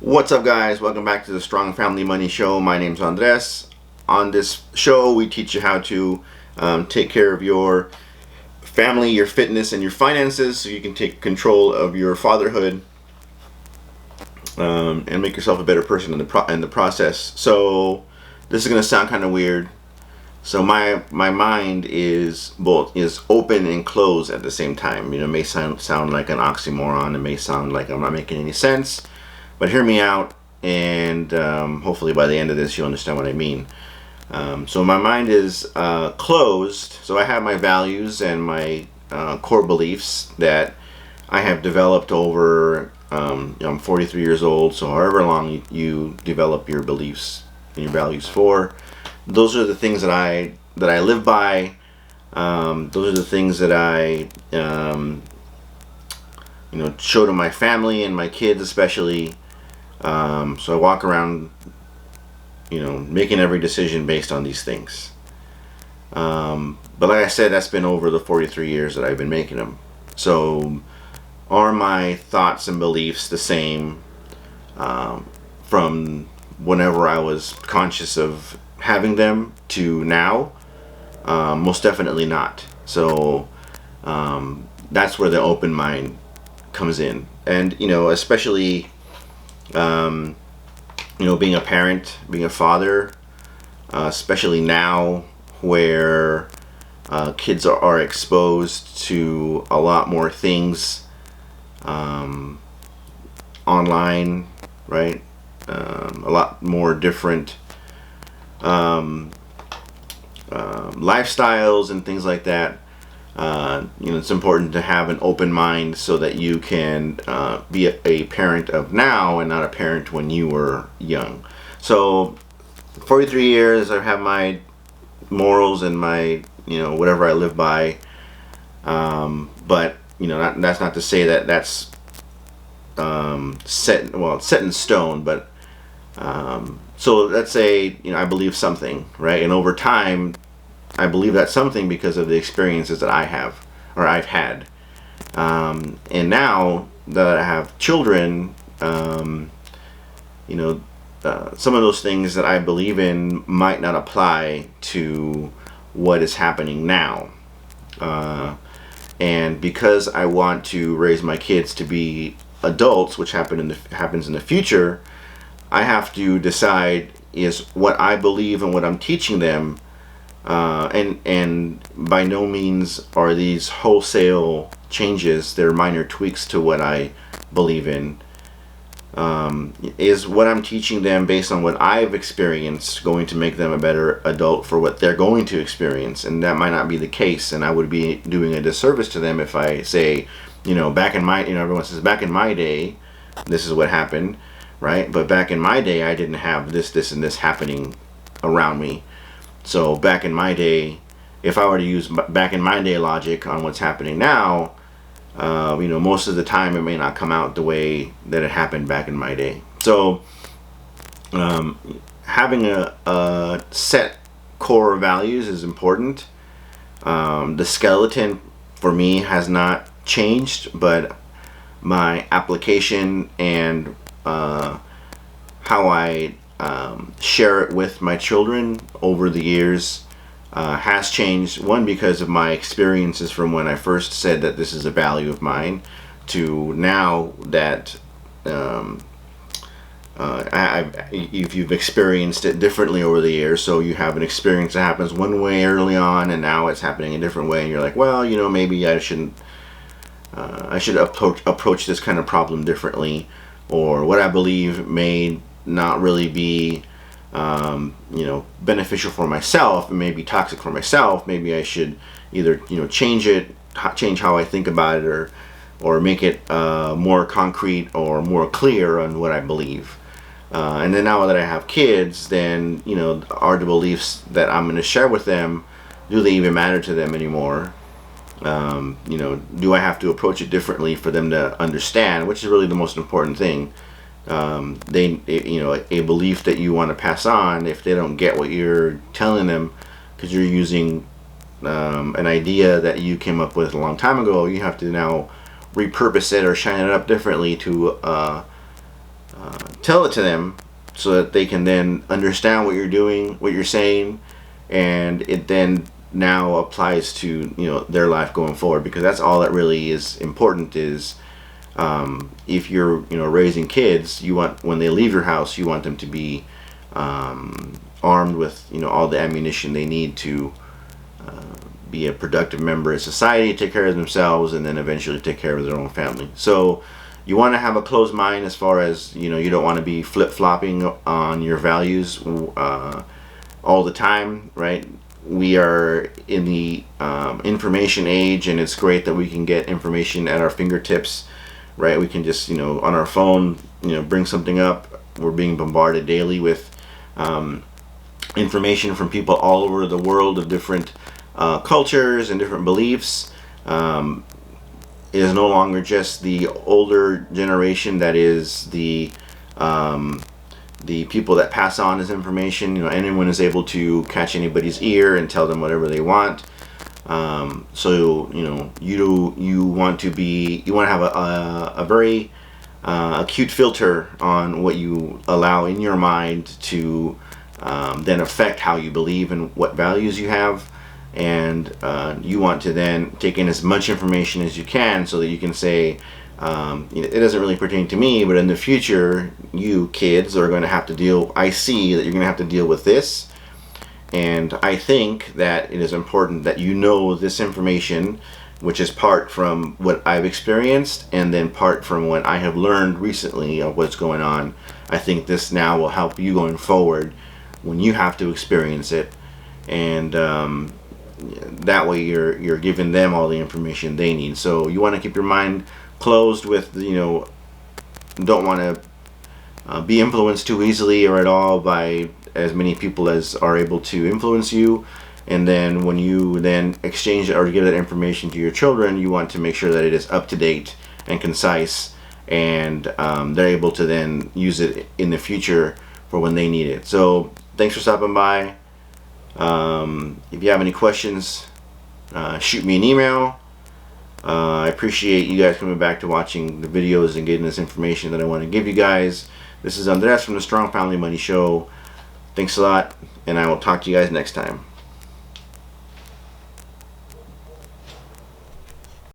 What's up, guys? Welcome back to the Strong Family Money Show. My name's Andres. On this show, we teach you how to take care of your family, your fitness, and your finances so you can take control of your fatherhood and make yourself a better person in the process. So, this is going to sound kind of weird. So my mind is open and closed at the same time. It may sound like an oxymoron. It may sound like I'm not making any sense. But hear me out, and hopefully by the end of this you'll understand what I mean. So my mind is closed, so I have my values and my core beliefs that I have developed over, I'm 43 years old, so however long you develop your beliefs and your values for, those are the things that I live by. Those are the things that I show to my family and my kids especially. So I walk around, making every decision based on these things. But like I said, that's been over the 43 years that I've been making them. So are my thoughts and beliefs the same from whenever I was conscious of having them to now? Most definitely not. So that's where the open mind comes in. And, especially being a parent, being a father, especially now where kids are exposed to a lot more things online, right? A lot more different lifestyles and things like that. It's important to have an open mind so that you can be a parent of now and not a parent when you were young. So, 43 years, I have my morals and my, whatever I live by. But, that's not to say that that's set in stone. But, so let's say, I believe something, right? And over time, I believe that something because of the experiences that I have or I've had. And now that I have children, some of those things that I believe in might not apply to what is happening now. And because I want to raise my kids to be adults, which happens in the future, I have to decide is what I believe and what I'm teaching them. And by no means are these wholesale changes. They're minor tweaks to what I believe in. Is what I'm teaching them based on what I've experienced going to make them a better adult for what they're going to experience? And that might not be the case, and I would be doing a disservice to them if I say, back in my, everyone says back in my day, this is what happened, right? But back in my day, I didn't have this, and this happening around me. So back in my day, if I were to use back in my day logic on what's happening now, most of the time it may not come out the way that it happened back in my day. So having a set core values is important. The skeleton for me has not changed, but my application and how I share it with my children over the years has changed. One, because of my experiences from when I first said that this is a value of mine to now that if you've experienced it differently over the years. So you have an experience that happens one way early on and now it's happening a different way, and you're like, well, maybe I should approach this kind of problem differently, or what I believe may not really be beneficial for myself. It may be toxic for myself. Maybe I should either change how I think about it, or make it more concrete or more clear on what I believe. And then now that I have kids, then are the beliefs that I'm going to share with them, do they even matter to them anymore? Do I have to approach it differently for them to understand, which is really the most important thing. A belief that you want to pass on, if they don't get what you're telling them because you're using an idea that you came up with a long time ago, you have to now repurpose it or shine it up differently to tell it to them so that they can then understand what you're doing, what you're saying, and it then now applies to their life going forward, because that's all that really is important. Is if you're raising kids, you want, when they leave your house, you want them to be armed with all the ammunition they need to be a productive member of society, take care of themselves, and then eventually take care of their own family. So you want to have a closed mind as far as you don't want to be flip-flopping on your values all the time, right? We are in the information age, and it's great that we can get information at our fingertips, right? We can just on our phone bring something up. We're being bombarded daily with information from people all over the world of different cultures and different beliefs. It is no longer just the older generation that is the people that pass on this information. Anyone is able to catch anybody's ear and tell them whatever they want. So you want to have a very acute filter on what you allow in your mind to then affect how you believe and what values you have. And you want to then take in as much information as you can so that you can say, it doesn't really pertain to me, but in the future, you kids are going to have to I see that you're going to have to deal with this. And I think that it is important that this information, which is part from what I've experienced and then part from what I have learned recently of what's going on. I think this now will help you going forward when you have to experience it. And that way you're giving them all the information they need. So you want to keep your mind closed with don't want to be influenced too easily or at all by as many people as are able to influence you. And then when you then exchange or give that information to your children, you want to make sure that it is up to date and concise, and they're able to then use it in the future for when they need it. So thanks for stopping by. If you have any questions, shoot me an email. I appreciate you guys coming back to watching the videos and getting this information that I want to give you guys. This is Andres from the Strong Family Money Show. Thanks a lot, and I will talk to you guys next time.